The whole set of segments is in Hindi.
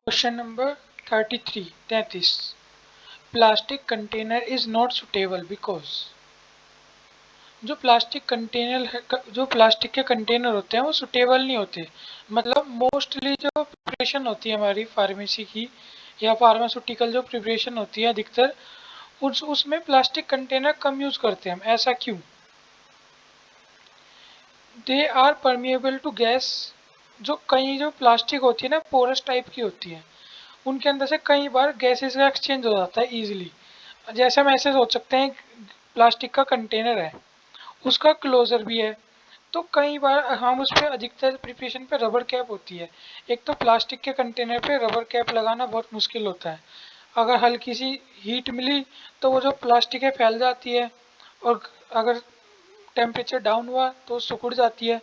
Question number 33 plastic container is not suitable because जो प्लास्टिक के कंटेनर होते हैं वो सुटेबल नहीं होते। मतलब मोस्टली जो प्रिपरेशन होती है हमारी फार्मेसी की या फार्मास्यूटिकल जो प्रिपरेशन होती है अधिकतर उसमें प्लास्टिक कंटेनर कम यूज करते हैं हम। ऐसा क्यों? They are permeable to gas. जो प्लास्टिक होती है ना पोरस टाइप की होती है, उनके अंदर से कई बार गैसेस का एक्सचेंज हो जाता है इजीली। जैसे हम ऐसे सोच सकते हैं प्लास्टिक का कंटेनर है, उसका क्लोजर भी है, तो कई बार हम उस पर अधिकतर प्रिपरेशन पे रबर कैप होती है। एक तो प्लास्टिक के कंटेनर पे रबर कैप लगाना बहुत मुश्किल होता है। अगर हल्की सी हीट मिली तो वो जो प्लास्टिक है फैल जाती है, और अगर टेम्परेचर डाउन हुआ तो सिकुड़ जाती है,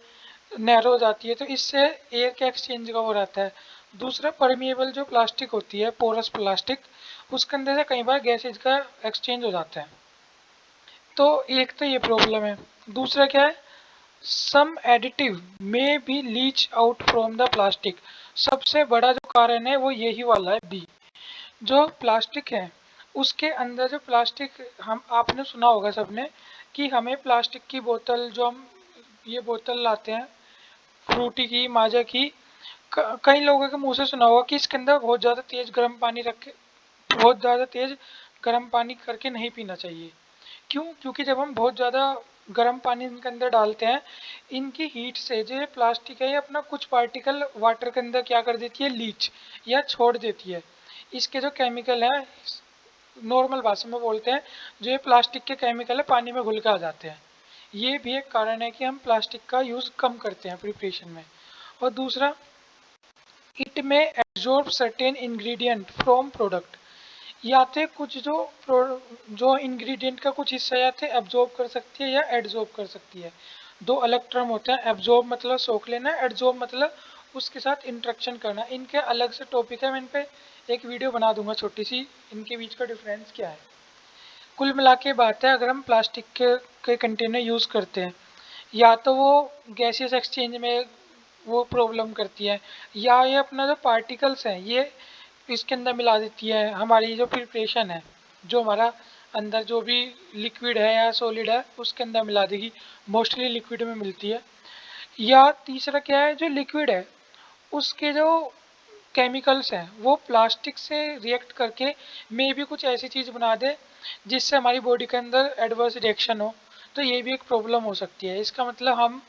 नैरो हो जाती है। तो इससे एयर के एक्सचेंज का वो रहता है। दूसरा परमिएबल जो प्लास्टिक होती है पोरस प्लास्टिक, उसके अंदर से कई बार गैसेज का एक्सचेंज हो जाता है। तो एक तो ये प्रॉब्लम है। दूसरा क्या है, some additive may be leach out from the plastic. सबसे बड़ा जो कारण है वो यही वाला है, बी। जो प्लास्टिक है उसके अंदर जो प्लास्टिक, हम आपने सुना होगा सबने कि हमें प्लास्टिक की बोतल, जो हम ये बोतल लाते हैं फ्रूटी की, माजा की, कई लोगों के मुंह से सुना होगा कि इसके अंदर बहुत ज़्यादा तेज गर्म पानी रख के, बहुत ज़्यादा तेज गर्म पानी करके नहीं पीना चाहिए। क्यों? क्योंकि जब हम बहुत ज़्यादा गर्म पानी इनके अंदर डालते हैं, इनकी हीट से जो ये प्लास्टिक है ये अपना कुछ पार्टिकल वाटर के अंदर क्या कर देती है, लीच या छोड़ देती है। इसके जो केमिकल हैं, नॉर्मल भाषा में बोलते हैं, जो ये प्लास्टिक के केमिकल है पानी में घुल के आ जाते हैं। ये भी एक कारण है कि हम प्लास्टिक का यूज़ कम करते हैं प्रिपरेशन में। और दूसरा, इट में absorb certain ingredient from product. या तो कुछ जो इंग्रेडिएंट का कुछ हिस्सा या तो एब्जॉर्ब कर सकती है या एडजॉर्ब कर सकती है। दो अलग टर्म होते हैं, एब्जॉर्ब मतलब सोख लेना, एडजॉर्ब मतलब उसके साथ इंटरेक्शन करना। इनके अलग से टॉपिक है, मैं इन पे एक वीडियो बना दूंगा छोटी सी, इनके बीच का डिफरेंस क्या है। कुल मिला के बात है, अगर हम प्लास्टिक के कंटेनर यूज़ करते हैं, या तो वो गैसियस एक्सचेंज में वो प्रॉब्लम करती है, या ये अपना जो पार्टिकल्स हैं ये इसके अंदर मिला देती है। हमारी जो प्रिपरेशन है, जो हमारा अंदर जो भी लिक्विड है या सॉलिड है उसके अंदर मिला देगी। मोस्टली लिक्विड में मिलती है। या तीसरा क्या है, जो लिक्विड है उसके जो केमिकल्स हैं वो प्लास्टिक से रिएक्ट करके मे भी कुछ ऐसी चीज़ बना दे जिससे हमारी बॉडी के अंदर एडवर्स रिएक्शन हो। तो ये भी एक प्रॉब्लम हो सकती है। इसका मतलब हम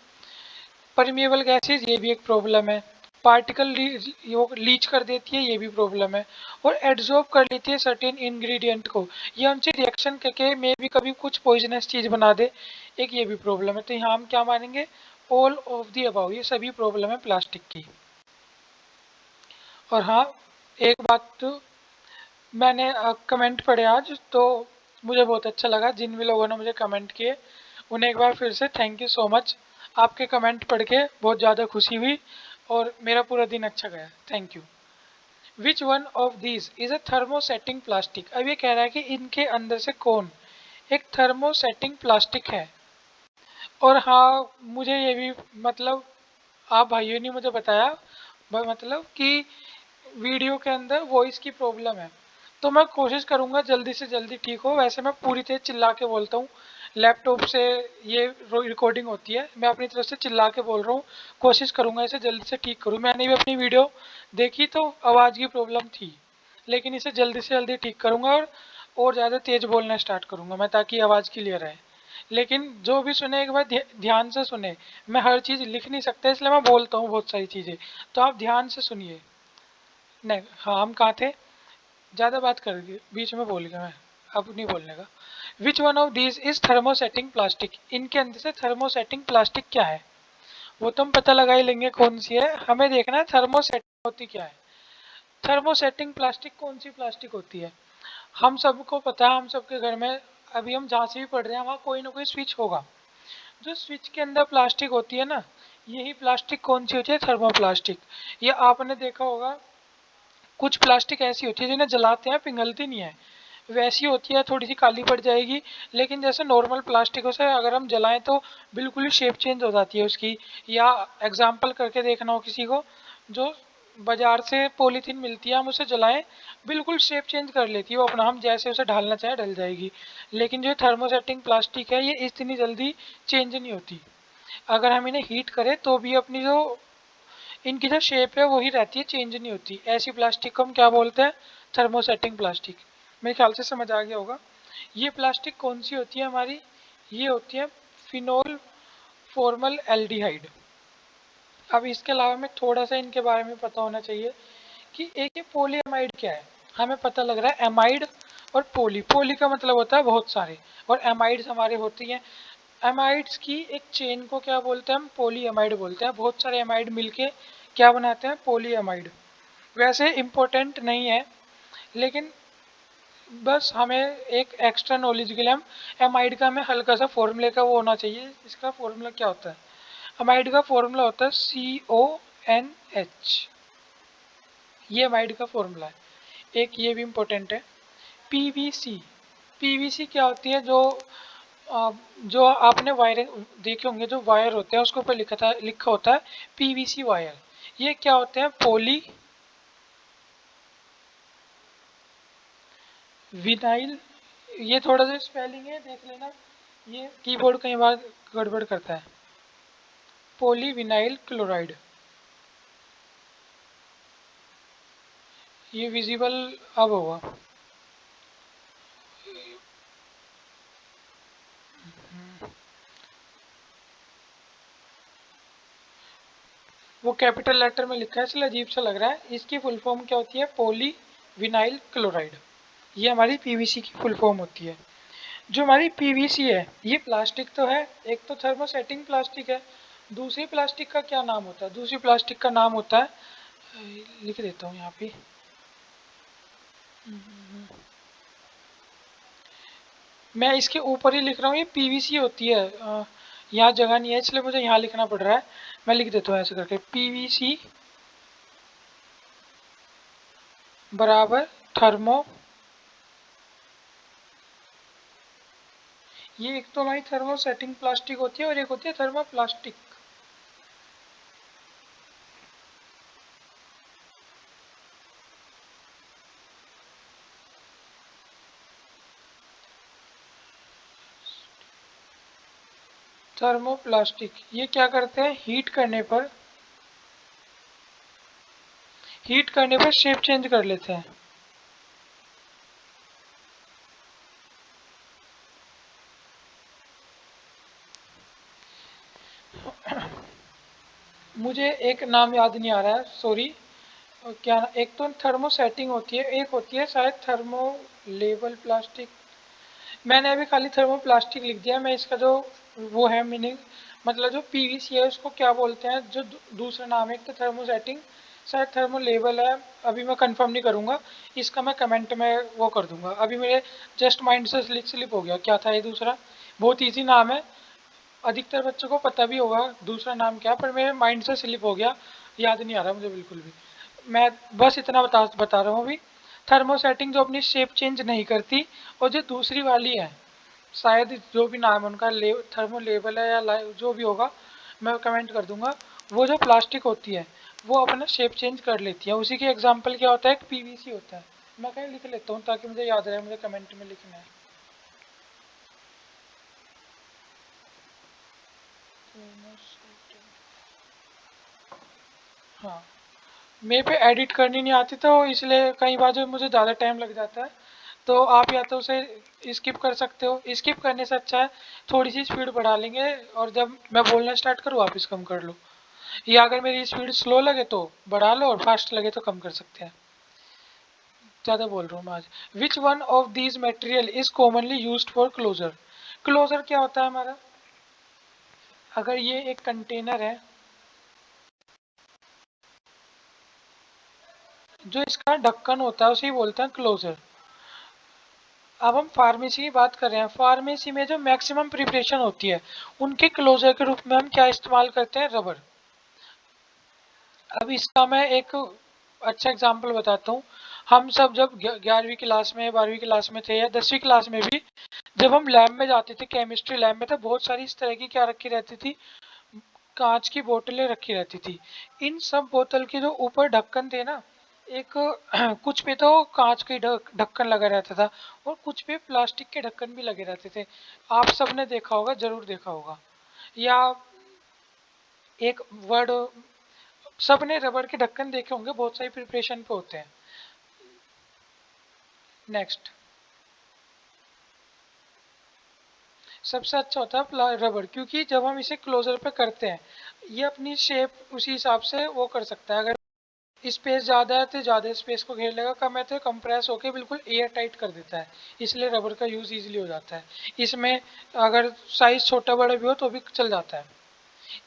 परमिएबल गैसेज, ये भी एक प्रॉब्लम है। पार्टिकल लीच कर देती है, ये भी प्रॉब्लम है। और एड्जॉर्ब कर लेती है सर्टेन इंग्रेडिएंट को, ये उनसे रिएक्शन करके मे भी कभी कुछ पॉइजनस चीज़ बना दे, एक ये भी प्रॉब्लम है। तो यहाँ हम क्या मानेंगे, ऑल ऑफ दी अबाउ, ये सभी प्रॉब्लम है प्लास्टिक की। और हाँ, एक बात तो, मैंने कमेंट पढ़े आज तो मुझे बहुत अच्छा लगा। जिन भी लोगों ने मुझे कमेंट किए उन्हें एक बार फिर से थैंक यू सो मच। आपके कमेंट पढ़ के बहुत ज़्यादा खुशी हुई और मेरा पूरा दिन अच्छा गया। Thank you. Which one of these is a thermosetting plastic. अब ये कह रहा है कि इनके अंदर से कौन एक थर्मोसेटिंग प्लास्टिक है। और हाँ, मुझे ये भी, मतलब आप भाइयों ने मुझे बताया मतलब कि वीडियो के अंदर वॉइस की प्रॉब्लम है। तो मैं कोशिश करूंगा जल्दी से जल्दी ठीक हो। वैसे मैं पूरी तेज चिल्ला के बोलता हूँ, लैपटॉप से ये रिकॉर्डिंग होती है, मैं अपनी तरफ से चिल्ला के बोल रहा हूँ। कोशिश करूंगा इसे जल्दी से ठीक करूँ। मैंने भी अपनी वीडियो देखी तो आवाज़ की प्रॉब्लम थी, लेकिन इसे जल्दी से जल्दी ठीक करूँगा और ज़्यादा तेज़ बोलना स्टार्ट करूँगा मैं, ताकि आवाज़ क्लियर रहे। लेकिन जो भी सुने एक बार ध्यान से सुने। मैं हर चीज़ लिख नहीं सकता, इसलिए मैं बोलता हूँ बहुत सारी चीज़ें, तो आप ध्यान से सुनिए। नहीं, हाँ, हम कहाँ थे? ज़्यादा बात कर दी, बीच में बोल गया मैं, अब नहीं बोलने का। विच one of these is thermosetting plastic. इनके अंदर से थर्मोसेटिंग प्लास्टिक क्या है, वो तो हम पता लगा ही लेंगे कौन सी है। हमें देखना है थर्मोसेटिंग होती क्या है। थर्मोसेटिंग प्लास्टिक कौन सी प्लास्टिक होती है, हम सबको पता है। हम सबके घर में अभी हम जहाँ से भी पढ़ रहे हैं वहाँ कोई ना कोई स्विच होगा। जो स्विच के अंदर प्लास्टिक होती है ना, यही प्लास्टिक कौन सी होती है, थर्मोप्लास्टिक। ये आपने देखा होगा, कुछ प्लास्टिक ऐसी होती है जिन्हें जलाते हैं पिघलती नहीं है, वैसी होती है, थोड़ी सी काली पड़ जाएगी। लेकिन जैसे नॉर्मल प्लास्टिकों से अगर हम जलाएं तो बिल्कुल ही शेप चेंज हो जाती है उसकी। या एग्जाम्पल करके देखना हो किसी को, जो बाजार से पॉलीथीन मिलती है, हम उसे जलाएं, बिल्कुल शेप चेंज कर लेती है वो अपना, हम जैसे उसे ढालना चाहें ढल जाएगी। लेकिन जो थर्मोसेटिंग प्लास्टिक है ये इतनी जल्दी चेंज नहीं होती। अगर हम इन्हें हीट करें तो भी अपनी जो इनकी जो शेप है वही रहती है, चेंज नहीं होती। ऐसी प्लास्टिक को हम क्या बोलते हैं? Thermosetting plastic. मेरे ख्याल से समझ आ गया होगा। ये प्लास्टिक कौन सी होती है हमारी? ये होती है फिनोल फॉर्मल एल्डिहाइड। अब इसके अलावा में थोड़ा सा इनके बारे में पता होना चाहिए कि एक ये पॉलीएमाइड क्या है। हमें पता लग रहा है एमाइड और पॉली, पॉली का मतलब होता है बहुत सारे, और एमाइड्स हमारे होती हैं। एमाइड्स की एक चेन को क्या बोलते हैं? हम पॉलीएमाइड बोलते हैं। बहुत सारे एमाइड मिलके क्या बनाते हैं? पॉलीएमाइड। वैसे इम्पोर्टेंट नहीं है, लेकिन बस हमें एक एक्स्ट्रा नॉलेज के लिए हम एमाइड का हमें हल्का सा फॉर्मूले का वो होना चाहिए। इसका फॉर्मूला क्या होता है? अमाइड का फॉर्मूला होता है CONH। ये अमाइड का फॉर्मूला है। एक ये भी इम्पोर्टेंट है, PVC। PVC क्या होती है? जो आपने वायर देखे होंगे, जो वायर होते हैं उसके ऊपर लिखा होता है PVC वायर। ये क्या होते हैं? Poly vinyl. ये थोड़ा सा स्पेलिंग है, देख लेना, ये कीबोर्ड कई बार गड़बड़ करता है। Poly vinyl chloride. ये विजिबल अब होगा। वो कैपिटल लेटर में लिखा है इसलिए अजीब सा लग रहा है। इसकी फुल फॉर्म क्या होती है? Poly vinyl chloride. ये हमारी पीवीसी की फुल फॉर्म होती है। जो हमारी पीवीसी है ये प्लास्टिक तो है, एक तो थर्मोसेटिंग प्लास्टिक है। दूसरी प्लास्टिक का क्या नाम होता है? दूसरी प्लास्टिक का नाम होता है, लिख देता हूँ यहाँ पे, मैं इसके ऊपर ही लिख रहा हूँ, ये पीवीसी होती है। यहाँ जगह नहीं है इसलिए मुझे यहाँ लिखना पड़ रहा है। मैं लिख देता हूँ ऐसे करके, पीवीसी बराबर थर्मो। ये एक तो हमारी थर्मोसेटिंग प्लास्टिक होती है और एक होती है थर्मोप्लास्टिक। थर्मोप्लास्टिक ये क्या करते हैं? हीट करने पर शेप चेंज कर लेते हैं। मुझे एक नाम याद नहीं आ रहा है, सॉरी। क्या, एक तो थर्मोसेटिंग होती है, एक होती है शायद थर्मो लेवल प्लास्टिक। मैंने अभी खाली थर्मोप्लास्टिक लिख दिया। मैं इसका जो वो है मीनिंग, मतलब जो पीवीसी है उसको क्या बोलते हैं, जो दूसरा नाम है, एक तो थर्मोसेटिंग, शायद थर्मो लेवल है। अभी मैं कंफर्म नहीं करूँगा, इसका मैं कमेंट में वो कर दूंगा। अभी मेरे जस्ट माइंड से स्लिप हो गया क्या था ये दूसरा। बहुत ईजी नाम है, अधिकतर बच्चों को पता भी होगा दूसरा नाम क्या, पर मेरे माइंड से स्लिप हो गया, याद नहीं आ रहा मुझे बिल्कुल भी। मैं बस इतना बता रहा हूँ अभी। थर्मोसेटिंग जो अपनी शेप चेंज नहीं करती, और जो दूसरी वाली है, शायद जो भी नाम है उनका, थर्मो लेवल है या जो भी होगा, मैं कमेंट कर दूंगा। वो जो प्लास्टिक होती है वो अपना शेप चेंज कर लेती है। उसी के एग्जाम्पल क्या होता है? एक पीवीसी होता है। मैं कहीं लिख लेता हूँ ताकि मुझे याद रहे, मुझे कमेंट में लिखना है। हाँ, मेरे पे एडिट करनी नहीं आती तो इसलिए कई बार जो मुझे ज़्यादा टाइम लग जाता है, तो आप या तो उसे स्किप कर सकते हो। स्किप करने से अच्छा है थोड़ी सी स्पीड बढ़ा लेंगे, और जब मैं बोलना स्टार्ट करूँ वापस कम कर लो, या अगर मेरी स्पीड स्लो लगे तो बढ़ा लो और फास्ट लगे तो कम कर सकते हैं। ज़्यादा बोल रहा हूँ मैं आज। Which one of these material is commonly used for closure? Closure क्या होता है हमारा? अगर ये एक कंटेनर है, जो इसका ढक्कन होता है उसे ही बोलते हैं क्लोजर। अब हम फार्मेसी की बात कर रहे हैं। फार्मेसी में जो मैक्सिमम प्रिपरेशन होती है, उनके क्लोजर के रूप में हम क्या इस्तेमाल करते हैं? रबर। अब इसका मैं एक अच्छा एग्जांपल बताता हूँ। हम सब जब 11वीं क्लास में, 12वीं क्लास में थे, या 10वीं क्लास में भी, जब हम लैब में जाते थे, केमिस्ट्री लैब में, तो बहुत सारी इस तरह की क्या रखी रहती थी? कांच की बोतलें रखी रहती थी। इन सब बोतल के जो ऊपर ढक्कन थे ना, एक कुछ पे तो कांच के ढक्कन लगा रहता था और कुछ पे प्लास्टिक के ढक्कन भी लगे रहते थे। आप सबने देखा होगा, जरूर देखा होगा। या एक वर्ड, सबने रबड़ के ढक्कन देखे होंगे, बहुत सारी प्रिपरेशन पे होते हैं। नेक्स्ट, सबसे अच्छा होता है रबड़, क्योंकि जब हम इसे क्लोजर पे करते हैं, ये अपनी शेप उसी हिसाब से वो कर सकता है। अगर स्पेस ज़्यादा है तो ज़्यादा स्पेस को घेर लेगा, कम है तो कंप्रेस होकर बिल्कुल एयर टाइट कर देता है। इसलिए रबड़ का यूज़ इजीली हो जाता है। इसमें अगर साइज छोटा बड़ा भी हो तो भी चल जाता है।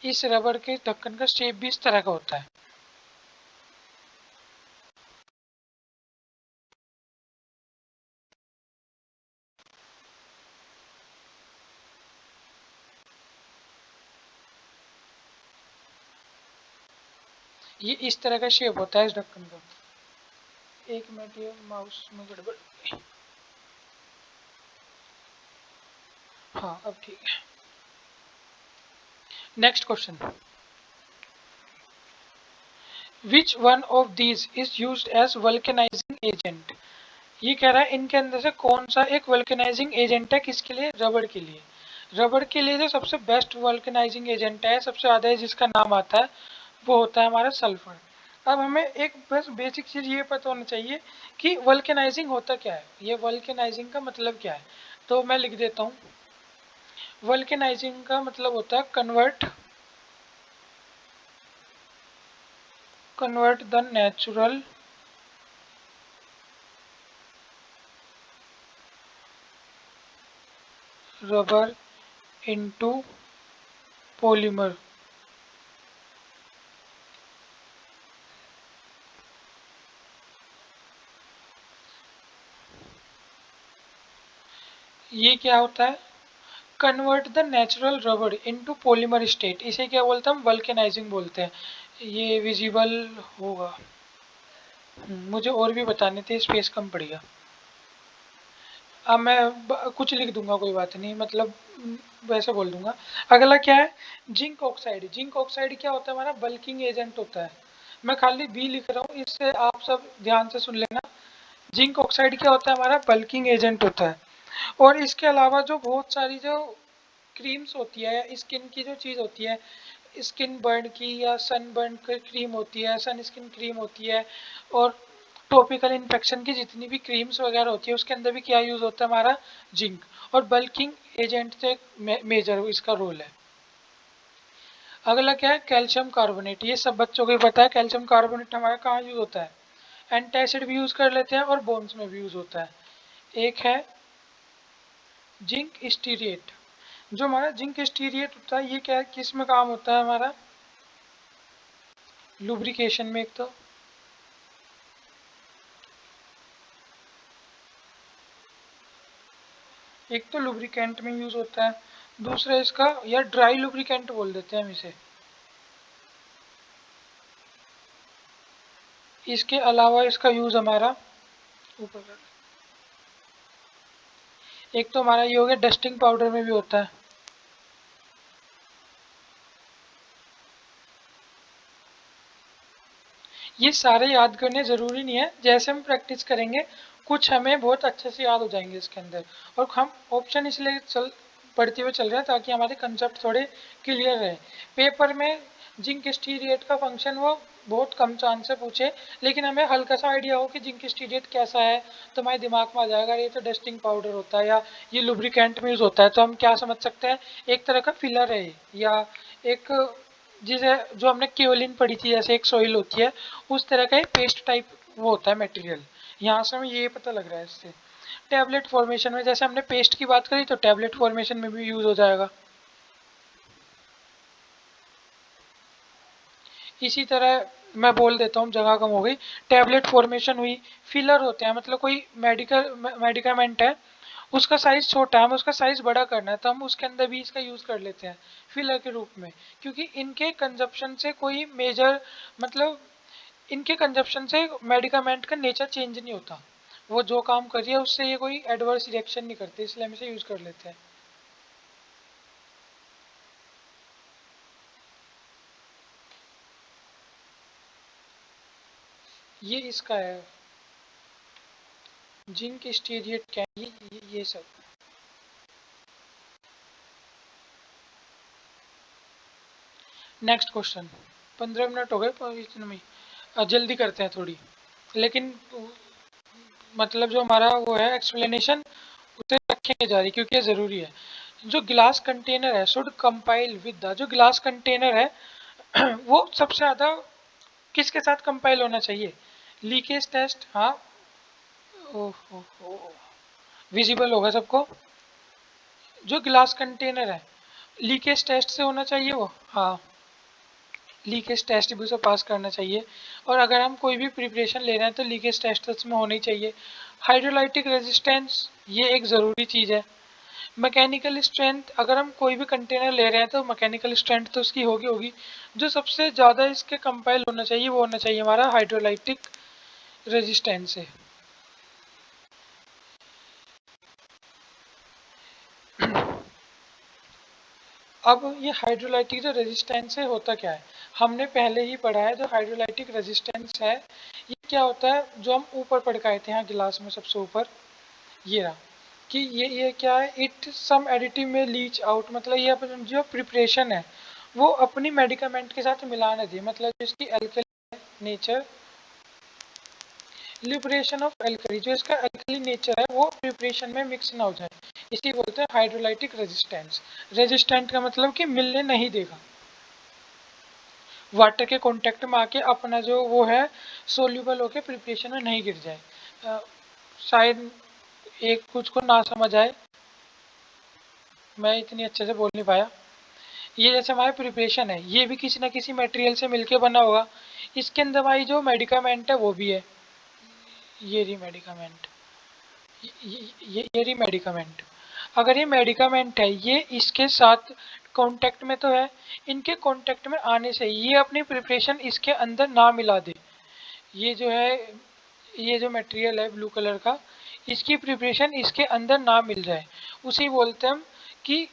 इस रबड़ के ढक्कन का शेप भी इस तरह का होता है। ये इस तरह का शेप होता है इस ढक्कन का। एक मिनट, ये माउस में गड़बड़ हो गई। हाँ, अब ठीक है। Next question, which one of these is used as vulcanising agent. ये कह रहा है इनके अंदर से कौन सा एक वल्केनाइजिंग एजेंट है, किसके लिए? रबड़ के लिए। रबड़ के लिए जो सबसे बेस्ट वल्केनाइजिंग एजेंट है, सबसे ज़्यादा जिसका नाम आता है, वो होता है हमारा सल्फर। अब हमें एक बस बेसिक चीज़ ये पता होना चाहिए कि वल्केनाइजिंग होता क्या है, ये वल्केनाइजिंग का मतलब क्या है। तो मैं लिख देता हूँ। वल्केनाइजिंग का मतलब होता है convert the natural rubber into polymer. ये क्या होता है? Convert the natural rubber into polymer state, इसे क्या बोलते हैं? हम वल्केनाइजिंग बोलते हैं। ये विजिबल होगा। मुझे और भी बताने थे, स्पेस कम पड़ गया। अब मैं कुछ लिख दूंगा, कोई बात नहीं, मतलब वैसे बोल दूंगा। अगला क्या है? Zinc oxide. जिंक ऑक्साइड क्या होता है? हमारा बल्किंग एजेंट होता है। मैं खाली बी लिख रहा हूँ, इससे आप सब ध्यान से सुन लेना। जिंक ऑक्साइड क्या होता है? हमारा बल्किंग एजेंट होता है। और इसके अलावा जो बहुत सारी जो क्रीम्स होती है, या स्किन की जो चीज़ होती है, स्किन बर्न की या सन बर्न की क्रीम होती है, सन स्किन क्रीम होती है, और टॉपिकल इन्फेक्शन की जितनी भी क्रीम्स वगैरह होती है, उसके अंदर भी क्या यूज़ होता है? हमारा जिंक। और बल्किंग एजेंट से मेजर इसका रोल है। अगला क्या है? Calcium carbonate. ये सब बच्चों को ही पता है। कैल्शियम कार्बोनेट हमारा कहाँ यूज़ होता है? एंटासिड भी यूज़ कर लेते हैं और बोन्स में भी यूज़ होता है। एक है जिंक स्टीरिएट। जो हमारा जिंक स्टीरिएट होता है, ये क्या, किस में काम होता है? हमारा लुब्रिकेशन में। एक तो लुब्रिकेंट में यूज होता है, दूसरा इसका, या ड्राई लुब्रिकेंट बोल देते हैं हम इसे। इसके अलावा इसका यूज हमारा ऊपर, एक तो हमारा ये हो गया, डस्टिंग पाउडर में भी होता है। ये सारे याद करने ज़रूरी नहीं है, जैसे हम प्रैक्टिस करेंगे कुछ हमें बहुत अच्छे से याद हो जाएंगे इसके अंदर। और हम ऑप्शन इसलिए चल पढ़ते हुए चल रहे हैं ताकि हमारे कंसेप्ट थोड़े क्लियर रहे। पेपर में जिंक स्टीरिएट का फंक्शन वो बहुत कम चांस से पूछे, लेकिन हमें हल्का सा आइडिया हो कि जिंक स्टीरिएट कैसा है, तो हमारे दिमाग में आ जाएगा ये तो डस्टिंग पाउडर होता है, या ये लुब्रिकेंट में यूज़ होता है। तो हम क्या समझ सकते हैं? एक तरह का फिलर है, या एक, जिसे जो हमने केवलिन पढ़ी थी, जैसे एक सोइल होती है, उस तरह का एक पेस्ट टाइप वो होता है मटेरियल। यहाँ से हमें ये पता लग रहा है इससे। टैबलेट फॉर्मेशन में, जैसे हमने पेस्ट की बात करी, तो टैबलेट फॉर्मेशन में भी यूज हो जाएगा। इसी तरह मैं बोल देता हूँ, जगह कम हो गई। टैबलेट फॉर्मेशन हुई। फिलर होते हैं, मतलब कोई मेडिकामेंट है, उसका साइज छोटा है, हमें उसका साइज बड़ा करना है, तो हम उसके अंदर भी इसका यूज कर लेते हैं फिलर के रूप में। क्योंकि इनके कंजप्शन से कोई मेजर, मतलब इनके कंजप्शन से मेडिकामेंट का नेचर चेंज नहीं होता। वो जो काम कर रही है उससे ये कोई एडवर्स रिएक्शन नहीं करते, इसलिए हम इसे यूज कर लेते हैं। ये इसका है, जिंक स्टीरिएट क्या है, ये सब। Next question. 15 मिनट हो गए इतने में, जल्दी करते हैं थोड़ी, लेकिन मतलब जो हमारा वो है एक्सप्लेनेशन उसे रखेंगे जारी, क्योंकि ये ज़रूरी है। जो ग्लास कंटेनर है शुड कंपाइल विद द, जो ग्लास कंटेनर है वो सबसे ज़्यादा किसके साथ कंपाइल होना चाहिए? लीकेज टेस्ट, हाँ। ओह, विजिबल होगा सबको। जो ग्लास कंटेनर है लीकेज टेस्ट से होना चाहिए वो, हाँ। लीकेज टेस्ट भी उसे पास करना चाहिए। और अगर हम कोई भी प्रिपरेशन ले रहे हैं तो लीकेज टेस्ट उसमें होनी चाहिए। हाइड्रोलाइटिक रेजिस्टेंस ये एक ज़रूरी चीज़ है। मैकेनिकल स्ट्रेंथ, अगर हम कोई भी कंटेनर ले रहे हैं तो मैकेनिकल स्ट्रेंथ तो उसकी होगी होगी। जो सबसे ज़्यादा इसके कंपाइल होना चाहिए वो होना चाहिए हमारा हाइड्रोलाइटिक रेजिस्टेंस है। अब ये हाइड्रोलाइटिक जो रेजिस्टेंस है होता क्या है, हमने पहले ही पढ़ा है। जो हाइड्रोलाइटिक रेजिस्टेंस है ये क्या होता है, जो हम ऊपर पढ़ के आए थे यहाँ गिलास में सबसे ऊपर, ये रहा कि ये क्या है, इट सम एडिटिव में लीच आउट, मतलब ये अपन जो प्रिपरेशन है वो अपनी मेडिकामेंट के साथ मिलाना चाहिए, मतलब इसकी alkali nature, liberation of alkali, जो इसका एल्कली नेचर है वो प्रिपरेशन में मिक्स ना हो जाए, इसी बोलते हैं हाइड्रोलाइटिक रेजिस्टेंस। रेजिस्टेंट का मतलब कि मिलने नहीं देगा, वाटर के कांटेक्ट में आके अपना जो वो है सोल्यूबल होके प्रिपरेशन में नहीं गिर जाए। शायद एक कुछ को ना समझ आए, मैं इतनी अच्छे से बोल नहीं पाया। ये जैसे हमारा प्रिपरेशन है ये भी किसी ना किसी मटेरियल से मिलके बना होगा, इसके अंदर भाई जो मेडिकामेंट है वो भी है, ये रही मेडिकामेंट, ये रही मेडिकामेंट। अगर ये मेडिकामेंट है ये इसके साथ कांटेक्ट में तो है, इनके कांटेक्ट में आने से ये अपनी प्रिपरेशन इसके अंदर ना मिला दे, ये जो है ये जो मटेरियल है ब्लू कलर का इसकी प्रिपरेशन इसके अंदर ना मिल जाए, उसी बोलते हैं हम कि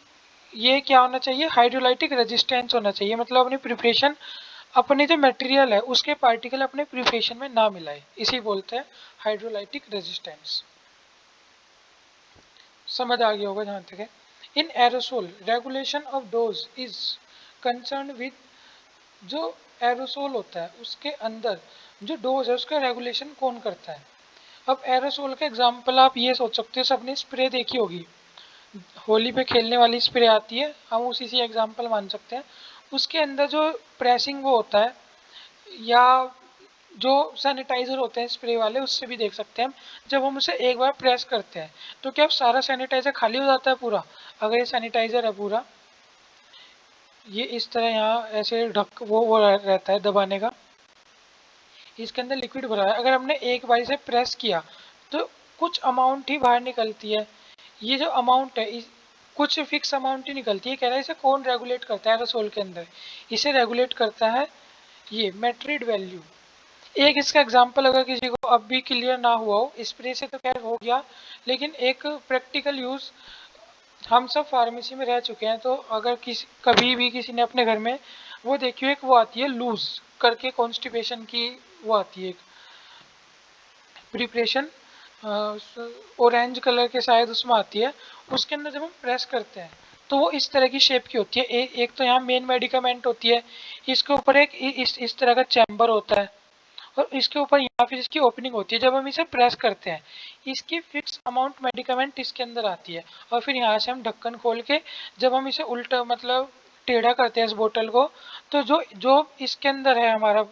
ये क्या होना चाहिए, हाइड्रोलाइटिक रेजिस्टेंस होना चाहिए, मतलब अपनी प्रिपरेशन अपने जो मटेरियल है उसके पार्टिकल अपने प्रिपरेशन में ना मिलाए, इसी बोलते हैं हाइड्रोलाइटिक रेजिस्टेंस। समझ आ गया होगा जहाँ तक है। In aerosol regulation of dose is concern with, जो एरोसोल होता है उसके अंदर जो डोज है उसका रेगुलेशन कौन करता है? अब एरोसोल का एग्जांपल आप ये सोच सकते हो, सबने स्प्रे देखी होगी, होली पे खेलने वाली स्प्रे आती है, हम उसी से एग्जांपल मान सकते हैं। उसके अंदर जो प्रेसिंग वो होता है, या जो सैनिटाइजर होते हैं स्प्रे वाले उससे भी देख सकते हैं हम, जब हम उसे एक बार प्रेस करते हैं तो क्या सारा सैनिटाइजर खाली हो जाता है पूरा? अगर ये सैनिटाइजर है पूरा, ये इस तरह यहाँ ऐसे ढक वो रहता है दबाने का, इसके अंदर लिक्विड भरा है, अगर हमने एक बार इसे प्रेस किया तो कुछ अमाउंट ही बाहर निकलती है। ये जो अमाउंट है कुछ फिक्स अमाउंट ही निकलती है। कह रहा है इसे कौन रेगुलेट करता है एरोसोल के अंदर? इसे रेगुलेट करता है ये मेट्रिड वैल्यू। एक इसका एग्जांपल अगर किसी को अब भी क्लियर ना हुआ हो, स्प्रे से तो खैर हो गया, लेकिन एक प्रैक्टिकल यूज, हम सब फार्मेसी में रह चुके हैं तो अगर किसी कभी भी किसी ने अपने घर में वो देखियो, एक वो आती है लूज करके कॉन्स्टिपेशन की, वो आती है एक प्रिपरेशन, ऑरेंज कलर के शायद उसमें आती है, उसके अंदर जब हम प्रेस करते हैं तो वो इस तरह की शेप की होती है। एक तो यहाँ मेन मेडिकामेंट होती है, इसके ऊपर एक इस तरह का चैम्बर होता है, और इसके ऊपर यहाँ फिर इसकी ओपनिंग होती है। जब हम इसे प्रेस करते हैं इसकी फिक्स अमाउंट मेडिकामेंट इसके अंदर आती है, और फिर यहाँ से हम ढक्कन खोल के जब हम इसे उल्टा मतलब टेढ़ा करते हैं इस बोतल को, तो जो जो इसके अंदर है हमारा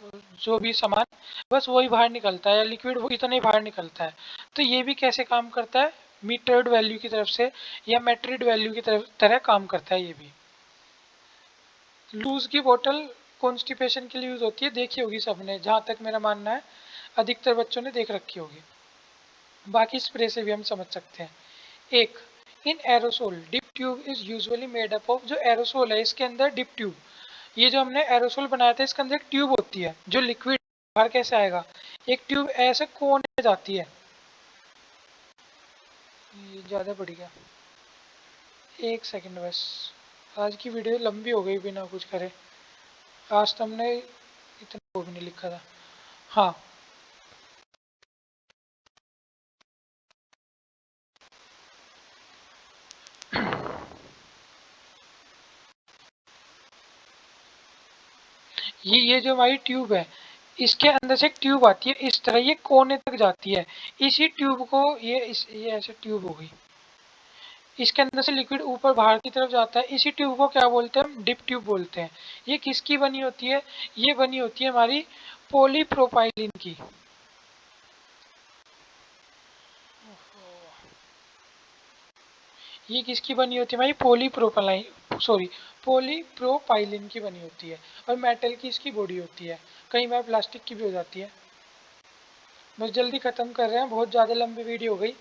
जो भी सामान बस वही बाहर निकलता है, लिक्विड वो इतना ही बाहर निकलता है। तो ये भी कैसे काम करता है, मीटर्ड वैल्यू की तरफ से या मेट्रिड वैल्यू की तरह काम करता है। ये भी लूज की बोतल कॉन्स्टिपेशन के लिए यूज होती है, देखी होगी सबने, जहाँ तक मेरा मानना है अधिकतर बच्चों ने देख रखी होगी। बाकी स्प्रे से भी हम समझ सकते हैं। एक, in aerosol dip tube is usually made up of, जो एरोसोल है इसके अंदर डिप ट्यूब, ये जो हमने एरोसोल बनाया था इसके अंदर एक ट्यूब होती है, जो लिक्विड बाहर कैसे आएगा, एक ट्यूब ऐसे कोने में जाती है। ये ज़्यादा बढ़ गया, एक सेकंड बस, आज की वीडियो लंबी हो गई बिना कुछ करे, आज तो हमने इतना वो भी नहीं लिखा था। हाँ, ये जो हमारी ट्यूब है, इसके अंदर से एक ट्यूब आती है इस तरह, ये कोने तक जाती है। इसी ट्यूब को ये ऐसे ट्यूब हो गई, इसके अंदर से लिक्विड ऊपर बाहर की तरफ जाता है। इसी ट्यूब को क्या बोलते हैं हम? डिप ट्यूब बोलते हैं। ये किसकी बनी होती है? ये बनी होती है हमारी पॉलीप्रोपाइलिन की। ये किसकी बनी होती है भाई? पॉलीप्रोपाइलिन की बनी होती है। और मेटल की इसकी बॉडी होती है, कई बार प्लास्टिक की भी हो जाती है। बस जल्दी खत्म कर रहे हैं, बहुत ज़्यादा लंबी वीडियो हो गई।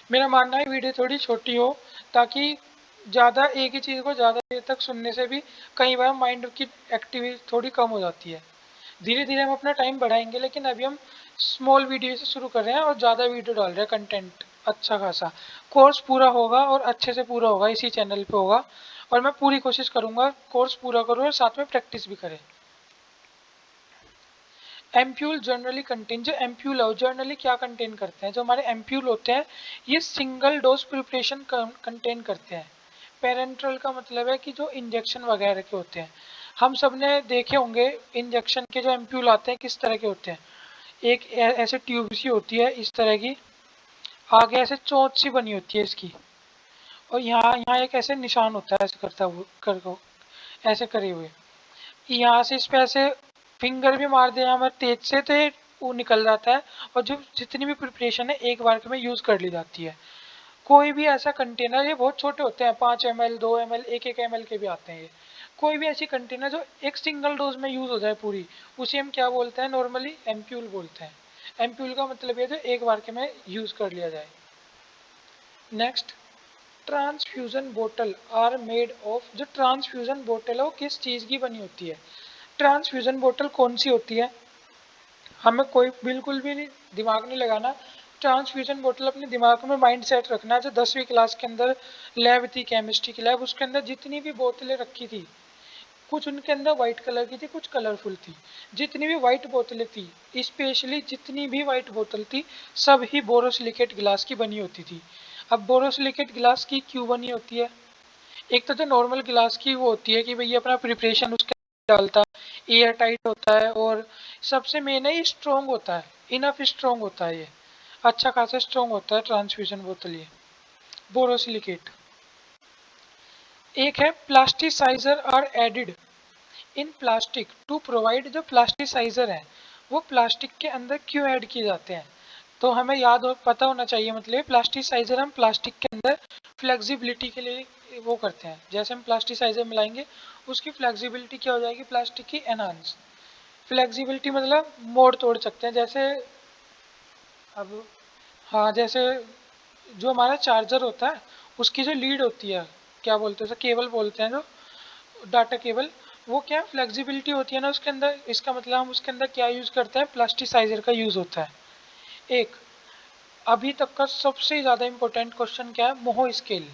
मेरा मानना है वीडियो थोड़ी छोटी हो, ताकि ज़्यादा एक ही चीज़ को ज़्यादा देर तक सुनने से भी कई बार माइंड की एक्टिविटी थोड़ी कम हो जाती है। धीरे धीरे हम अपना टाइम बढ़ाएंगे, लेकिन अभी हम स्मॉल वीडियो से शुरू कर रहे हैं और ज़्यादा वीडियो डाल रहे हैं, कंटेंट अच्छा खासा। कोर्स पूरा होगा और अच्छे से पूरा होगा, इसी चैनल पे होगा। और मैं पूरी कोशिश करूँगा कोर्स पूरा करूँ और साथ में प्रैक्टिस भी करें। एम्प्यूल जनरली कंटेन, जो एम्प्यूल है जनरली क्या कंटेन करते हैं? जो हमारे एम्प्यूल होते हैं ये सिंगल डोज प्रिपरेशन कंटेन करते हैं। पेरेंट्रल का मतलब है कि जो इंजेक्शन वगैरह के होते हैं। हम सब ने देखे होंगे इंजेक्शन के जो एम्प्यूल आते हैं किस तरह के होते हैं। एक ऐसे ट्यूब सी होती है इस तरह की, आगे ऐसे चोंच सी बनी होती है इसकी, और यहाँ यहाँ एक ऐसे निशान होता है ऐसे करता हुआ कर ऐसे करे हुए। यहाँ से इस पे ऐसे फिंगर भी मार दें हमें तेज से तो ये वो निकल जाता है। और जो जितनी भी प्रिपरेशन है एक बार में यूज कर ली जाती है। कोई भी ऐसा कंटेनर, ये बहुत छोटे होते हैं, 5 ml 2 ml 1 1 ml के भी आते हैं ये। कोई भी ऐसी कंटेनर जो एक सिंगल डोज में यूज हो जाए पूरी, उसे हम क्या बोलते हैं? नॉर्मली एम्प्यूल बोलते हैं। एम्प्यूल का मतलब ये जो एक बार के में यूज कर लिया जाए। नेक्स्ट, ट्रांसफ्यूजन बोतल आर मेड ऑफ। जो ट्रांसफ्यूजन बोतल है वो किस चीज़ की बनी होती है? ट्रांसफ्यूजन बोतल कौन सी होती है? हमें कोई बिल्कुल भी नहीं दिमाग नहीं लगाना। ट्रांसफ्यूजन बोतल अपने दिमाग में माइंड सेट रखना। जो 10वीं क्लास के अंदर लैब थी, केमिस्ट्री की लैब, उसके अंदर जितनी भी बोतलें रखी थी, कुछ उनके अंदर व्हाइट कलर की थी, कुछ कलरफुल थी। जितनी भी व्हाइट बोतलें थी, स्पेशली जितनी भी व्हाइट बोतल थी, सब ही बोरोसिलिकेट गिलास की बनी होती थी। अब बोरोसिलिकेट गिलास की क्यों बनी होती है? एक तो जो नॉर्मल गिलास की वो होती है कि भैया अपना प्रिपरेशन उसके अंदर डालता है, एयर टाइट होता है, और सबसे मेन है ये स्ट्रॉन्ग होता है, इनफ स्ट्रॉन्ग होता है ये, अच्छा खासा स्ट्रॉन्ग होता है ट्रांसफ्यूजन बोतल ये बोरोसिलिकेट। एक है plasticiser are added in plastic to provide. जो प्लास्टिसाइजर है वो प्लास्टिक के अंदर क्यों ऐड किए जाते हैं? तो हमें पता होना चाहिए। मतलब प्लास्टिसाइजर हम प्लास्टिक के अंदर फ्लेक्सिबिलिटी के लिए वो करते हैं। जैसे हम प्लास्टिसाइजर मिलाएंगे उसकी फ्लेक्सिबिलिटी क्या हो जाएगी? प्लास्टिक की एनहांस। फ्लेक्सिबिलिटी मतलब मोड़ तोड़ सकते हैं। जैसे अब, हाँ, जैसे जो हमारा चार्जर होता है उसकी जो लीड होती है, क्या बोलते हैं उसे? केबल बोलते हैं, जो डाटा केबल, वो क्या फ्लेक्सिबिलिटी होती है ना उसके अंदर। इसका मतलब हम उसके अंदर क्या यूज़ करते हैं? प्लास्टिसाइजर का यूज़ होता है। एक अभी तक का सबसे ज़्यादा इंपॉर्टेंट क्वेश्चन क्या है? मोहो स्केल।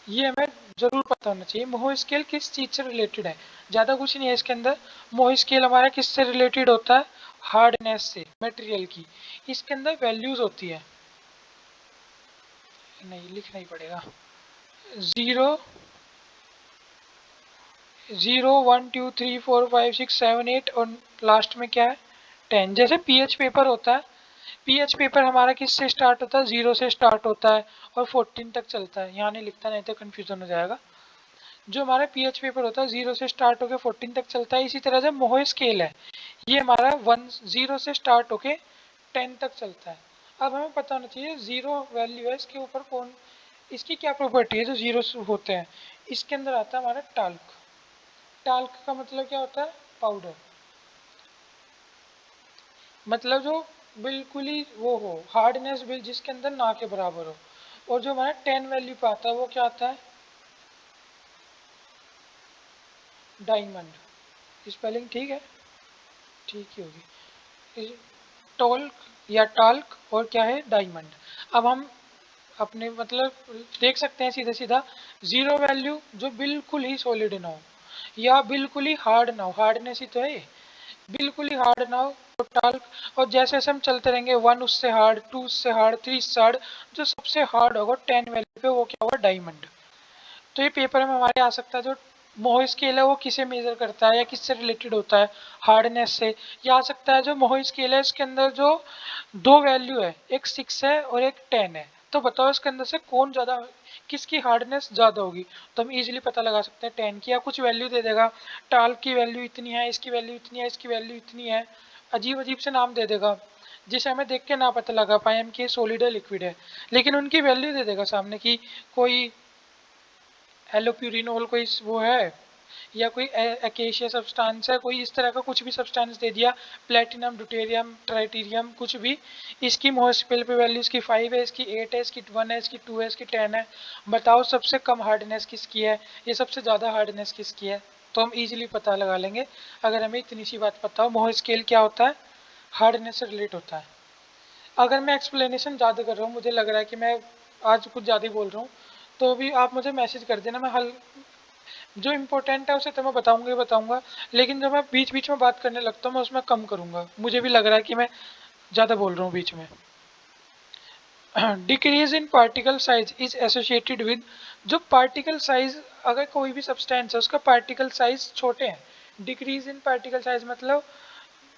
ये हमें ज़रूर पता होना चाहिए। मोहो स्केल किस चीज़ से रिलेटेड है? ज़्यादा कुछ नहीं है इसके अंदर। मोहो स्केल हमारा किससे रिलेटेड होता है? हार्डनेस से, मटेरियल की। इसके अंदर वैल्यूज़ होती है, नहीं लिखना ही पड़ेगा। 0 0 1 2 3 4 5 6 7 8 और लास्ट में क्या है? 10। जैसे पीएच पेपर होता है, पीएच पेपर हमारा किससे स्टार्ट होता है? 0 से स्टार्ट होता है और 14 तक चलता है। यहाँ नहीं लिखता, नहीं तो कन्फ्यूजन हो जाएगा। जो हमारा पीएच पेपर होता है 0 से स्टार्ट होकर 14 तक चलता है। इसी तरह से मोहो स्केल है, ये हमारा 0 से स्टार्ट होके 10 तक चलता है। अब हमें पता होना चाहिए जीरो वैल्यू है इसके ऊपर कौन, इसकी क्या प्रॉपर्टी है? जो जीरो होते हैं इसके अंदर आता है हमारा टाल्क। टाल्क का मतलब क्या होता है? पाउडर। मतलब जो बिल्कुल ही वो हो, हार्डनेस बिल जिसके अंदर ना के बराबर हो। और जो हमारा 10 वैल्यू पे आता है वो क्या आता है? डायमंड। स्पेलिंग ठीक है? ठीक ही होगी। टोल्क या टाल्क और क्या है? डायमंड। अब हम अपने मतलब देख सकते हैं सीधा सीधा, जीरो वैल्यू जो बिल्कुल ही सॉलिड ना हो या बिल्कुल ही हार्ड ना हो, हार्डनेस ही तो है ये, बिल्कुल ही हार्ड ना हो तो टाल्क। और जैसे जैसे हम चलते रहेंगे, 1 उससे हार्ड, 2 उससे हार्ड, 3 उससे हार्ड, जो सबसे हार्ड होगा 10 वैल्यू पे वो क्या होगा? डायमंड। तो ये पेपर में हमारे आ सकता है जो मोह स्केल है वो किसे मेजर करता है या किससे रिलेटेड होता है, हार्डनेस से। या आ सकता है जो मोह स्केल है इसके अंदर जो दो वैल्यू है, एक 6 है और एक 10 है, तो बताओ इसके अंदर से कौन ज्यादा, किसकी हार्डनेस ज्यादा होगी। तो हम इजीली पता लगा सकते हैं 10 की, या कुछ वैल्यू दे देगा, टाल की वैल्यू इतनी है, इसकी वैल्यू इतनी है, इसकी वैल्यू इतनी है, अजीब अजीब से नाम दे देगा जिसे हमें देख के ना पता लगा पाए हम कि ये सॉलिड है लिक्विड है, लेकिन उनकी वैल्यू दे देगा सामने की कोई एलोप्यूरिनोल कोई वो है, या कोई एकेशिया सब्सटेंस है, कोई इस तरह का कुछ भी सब्सटेंस दे दिया, प्लेटिनम ड्यूटेरियम ट्राइटीरियम कुछ भी, इसकी मोहस्पेल पे वैल्यू इसकी 5 है, इसकी 8 है, इसकी 1 है, इसकी 2 है, इसकी 10 है। बताओ सबसे कम हार्डनेस किसकी है, ये सबसे ज़्यादा हार्डनेस किसकी है। तो हम इजीली पता लगा लेंगे अगर हमें इतनी सी बात पता हो। मोह स्केल क्या होता है, हार्डनेस से रिलेट होता है। अगर मैं एक्सप्लेनेशन ज़्यादा कर रहा हूँ, मुझे लग रहा है कि मैं आज कुछ ज़्यादा ही बोल रहा हूँ, तो भी आप मुझे मैसेज कर देना, मैं हल जो इम्पोर्टेंट है उसे तो मैं बताऊंगा ही बताऊंगा, लेकिन जब मैं बीच बीच में बात करने लगता हूँ मैं उसमें कम करूंगा, मुझे भी लग रहा है कि मैं ज़्यादा बोल रहा हूँ बीच में। Decrease in particle size is associated with, जो पार्टिकल साइज, अगर कोई भी सब्सटेंस है उसका पार्टिकल साइज छोटे हैं, डिक्रीज इन पार्टिकल साइज मतलब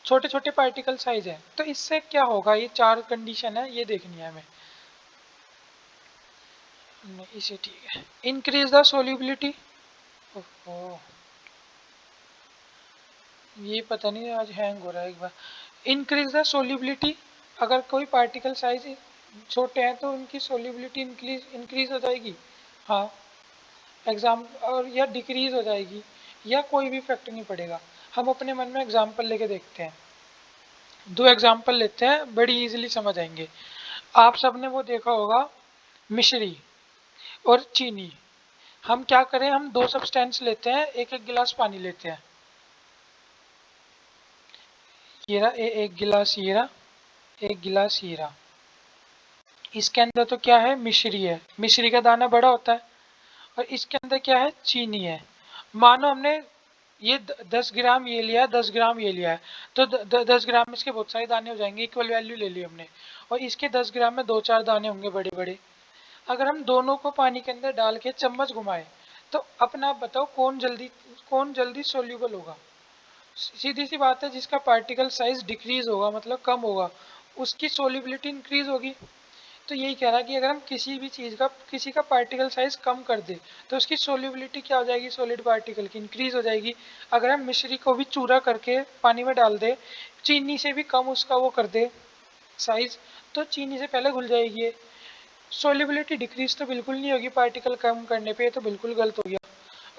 छोटे छोटे पार्टिकल साइज है, तो इससे क्या होगा, ये चार कंडीशन है ये देखनी है हमें। नहीं, इसे ठीक है, इंक्रीज द सोल्यूबिलिटी, ओह ये पता नहीं आज हैंग हो रहा है एक बार। इंक्रीज द सोल्यूबिलिटी, अगर कोई पार्टिकल साइज छोटे हैं तो उनकी सोल्यूबिलिटी इंक्रीज इंक्रीज हो जाएगी। हाँ, एग्जाम और या डिक्रीज हो जाएगी, या कोई भी इफेक्ट नहीं पड़ेगा। हम अपने मन में एग्जाम्पल लेके देखते हैं, दो एग्जाम्पल लेते हैं, बड़ी इजीली समझ आएंगे। आप सबने वो देखा होगा, मिश्री और चीनी। हम क्या करें, हम दो सब्सटेंस लेते हैं, एक एक गिलास पानी लेते हैं, ये रहा एक गिलास, ये रहा एक गिलास, ये रहा। इसके अंदर तो क्या है, मिश्री है, मिश्री का दाना बड़ा होता है, और इसके अंदर क्या है, चीनी है। मानो हमने ये 10 ग्राम ये लिया है, 10 ग्राम ये लिया है, तो 10 ग्राम में इसके बहुत सारे दाने हो जाएंगे, इक्वल वैल्यू ले ली हमने, और इसके 10 ग्राम में दो चार दाने होंगे बड़े बड़े। अगर हम दोनों को पानी के अंदर डाल के चम्मच घुमाए, तो अपना आप बताओ कौन जल्दी सोल्यूबल होगा। सीधी सी बात है, जिसका पार्टिकल साइज डिक्रीज होगा मतलब कम होगा, उसकी सोल्यूबिलिटी इंक्रीज होगी। तो यही कह रहा है कि अगर हम किसी भी चीज़ का किसी का पार्टिकल साइज कम कर दे, तो उसकी सोल्यूबिलिटी क्या हो जाएगी, सॉलिड पार्टिकल की इंक्रीज हो जाएगी। अगर हम मिश्री को भी चूरा करके पानी में डाल दे, चीनी से भी कम उसका वो कर दे साइज, तो चीनी से पहले घुल जाएगी। सोल्यूबिलिटी डिक्रीज तो बिल्कुल नहीं होगी पार्टिकल कम करने पे, तो बिल्कुल गलत हो गया,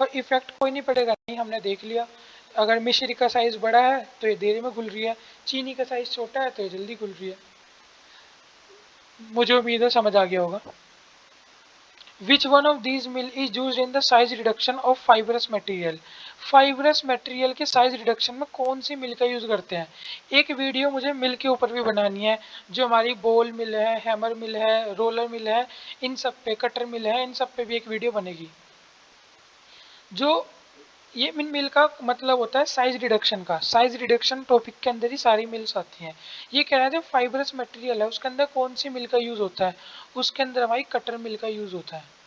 और इफेक्ट कोई नहीं पड़ेगा। नहीं, हमने देख लिया, अगर मिश्री का साइज बड़ा है तो ये देर में घुल रही है, चीनी का साइज छोटा है तो ये जल्दी घुल रही है। मुझे उम्मीद है समझ आ गया होगा। Which one of these mill is used in the size reduction of fibrous material? Fibrous material के साइज रिडक्शन में कौन सी मिल का यूज करते हैं। एक वीडियो मुझे मिल के ऊपर भी बनानी है, जो हमारी बॉल मिल है, हैमर मिल है, रोलर मिल है, इन सब पे, कटर मिल है, इन सब पे भी एक वीडियो बनेगी। जो ये मिल का मतलब होता है साइज रिडक्शन का, साइज रिडक्शन टॉपिक के अंदर ही सारी मिल्स आती हैं। ये कह रहा है जो फाइब्रस मटेरियल है उसके अंदर कौन सी मिल का यूज होता है, उसके अंदर हमारी कटर मिल का यूज होता है।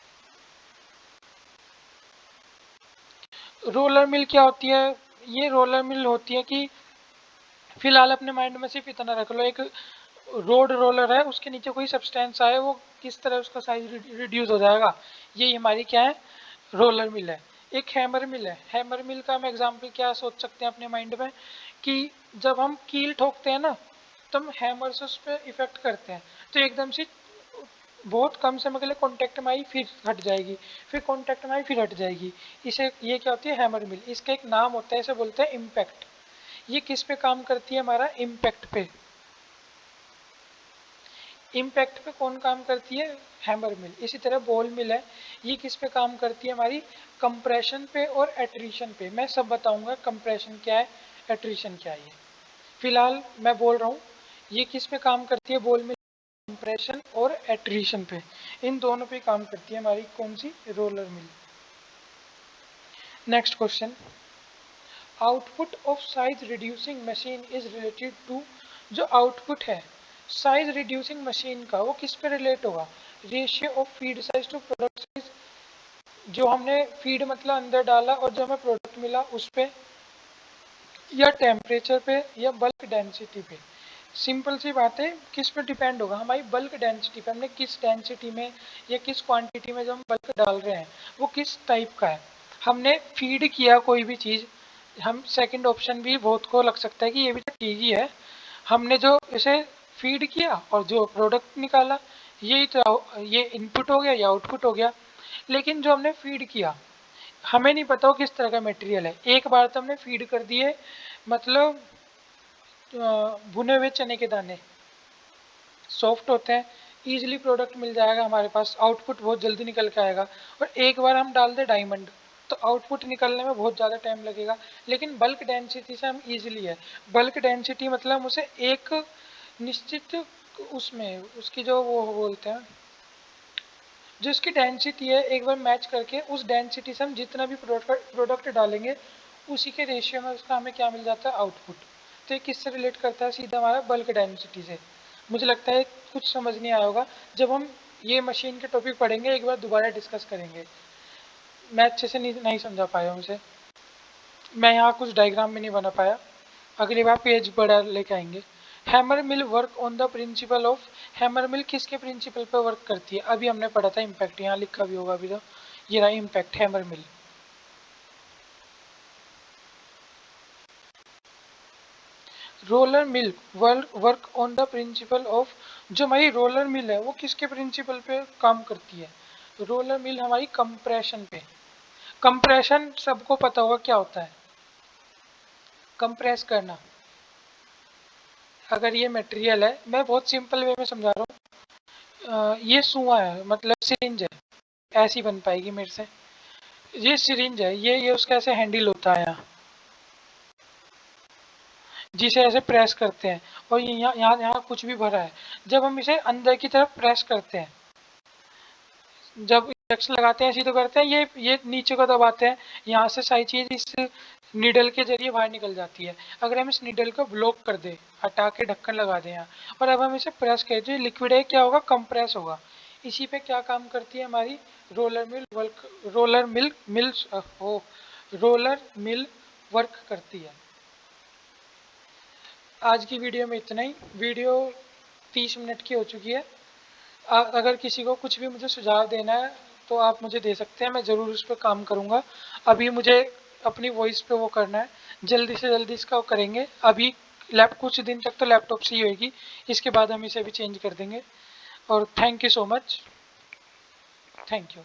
रोलर मिल क्या होती है, ये रोलर मिल होती है कि फिलहाल अपने माइंड में सिर्फ इतना रख लो, एक रोड रोलर है, उसके नीचे कोई सब्सटेंस आए, वो किस तरह उसका साइज रिड्यूस हो जाएगा, ये हमारी क्या है, रोलर मिल है। एक हैमर मिल है, हैमर मिल का हम एग्जांपल क्या सोच सकते हैं अपने माइंड में, कि जब हम कील ठोकते हैं ना, तो हम हैमर से उस पर इफेक्ट करते हैं, तो एकदम से बहुत कम समय के लिए कांटेक्ट में आई, फिर हट जाएगी, फिर कांटेक्ट में आई, फिर हट जाएगी। इसे ये क्या होती है, हैमर मिल। इसका एक नाम होता है, इसे बोलते हैं इम्पैक्ट। ये किस पे काम करती है, हमारा इम्पैक्ट पे। इम्पैक्ट पे कौन काम करती है, हैमर मिल। इसी तरह बॉल मिल है, ये किस पे काम करती है, हमारी कंप्रेशन पे और एट्रीशन पे। मैं सब बताऊंगा कंप्रेशन क्या है, एट्रीशन क्या है। फिलहाल मैं बोल रहा हूँ ये किस पे काम करती है, बॉल मिल, कंप्रेशन और एट्रीशन पे, इन दोनों पे काम करती है हमारी कौन सी, roller mill. Next question, output of size reducing machine is related to, जो आउटपुट है साइज रिड्यूसिंग मशीन का वो किस पे रिलेट होगा, ratio of feed size to product size जो हमने फीड मतलब अंदर डाला और जो हमें प्रोडक्ट मिला उस पे, या टेम्परेचर पे, या बल्क डेंसिटी पे। सिंपल सी बात है, किस पे डिपेंड होगा, हमारी बल्क डेंसिटी पे, हमने किस डेंसिटी में या किस क्वांटिटी में जो हम बल्क डाल रहे हैं वो किस टाइप का है। हमने फीड किया कोई भी चीज़, हम सेकंड ऑप्शन भी बहुत को लग सकता है कि ये भी तो ठीक ही है, हमने जो इसे फीड किया और जो प्रोडक्ट निकाला, यही तो ये इनपुट हो गया या आउटपुट हो गया। लेकिन जो हमने फीड किया, हमें नहीं पता वो किस तरह का मटेरियल है। एक बार तो हमने फीड कर दिए, मतलब भुने हुए चने के दाने सॉफ्ट होते हैं, इजीली प्रोडक्ट मिल जाएगा हमारे पास, आउटपुट बहुत जल्दी निकल के आएगा। और एक बार हम डाल दें डायमंड, तो आउटपुट निकलने में बहुत ज़्यादा टाइम लगेगा। लेकिन बल्क डेंसिटी से हम इजीली है, बल्क डेंसिटी मतलब हम उसे एक निश्चित उसमें उसकी जो वो बोलते हैं, जो इसकी डेंसिटी है, एक बार मैच करके उस डेंसिटी से हम जितना भी प्रोडक्ट डालेंगे उसी के रेशियो में उसका हमें क्या मिल जाता है, आउटपुट। तो ये किससे रिलेट करता है, सीधा हमारा बल्क डेंसिटी से। मुझे लगता है कुछ समझ नहीं आया होगा, जब हम ये मशीन के टॉपिक पढ़ेंगे एक बार दोबारा डिस्कस करेंगे। मैं अच्छे से नहीं समझा पाया हूँ उसे, मैं यहाँ कुछ डायग्राम में नहीं बना पाया, अगली बार पेज बड़ा लेके आएंगे। Hammer mill work on the principle of, hammer mill किसके प्रिंसिपल पे वर्क करती है, अभी हमने पढ़ा था इम्पैक्ट, यहाँ लिखा भी होगा अभी तो, ये रहा impact hammer mill. Roller mill work on the principle of, जो हमारी रोलर मिल है वो किसके प्रिंसिपल पे काम करती है, रोलर मिल हमारी कंप्रेशन पे। कंप्रेशन सबको पता होगा क्या होता है, कंप्रेस करना। अगर ये मटेरियल है, मैं बहुत सिंपल वे में समझा रहा हूँ, ये सुआ है मतलब सिरिंज है, ऐसी बन पाएगी मेरे से, ये सिरिंज है, ये उसका ऐसे हैंडल होता है यहाँ, जिसे ऐसे प्रेस करते हैं, और ये यहाँ यहाँ यहाँ कुछ भी भरा है, जब हम इसे अंदर की तरफ प्रेस करते हैं, जब इंजेक्शन लगाते हैं ऐसी तो करते हैं, ये नीचे को दबाते हैं, यहाँ से सारी चीज इस नीडल के जरिए बाहर निकल जाती है। अगर हम इस नीडल को ब्लॉक कर दे, हटा के ढक्कन लगा दें यहाँ, और अब हम इसे प्रेस करें, जो लिक्विड है क्या होगा, कंप्रेस होगा। इसी पे क्या काम करती है हमारी roller mill work, roller mill mills हो रोलर मिल वर्क करती है। आज की वीडियो में इतना ही, वीडियो 30 मिनट की हो चुकी है। अगर किसी को कुछ भी मुझे सुझाव देना है तो आप मुझे दे सकते हैं, मैं ज़रूर उस पर काम करूँगा। अभी मुझे अपनी वॉइस पे वो करना है, जल्दी से जल्दी इसका वो करेंगे। अभी लैप कुछ दिन तक तो लैपटॉप से ही होगी, इसके बाद हम इसे भी चेंज कर देंगे। और thank you so much, thank you.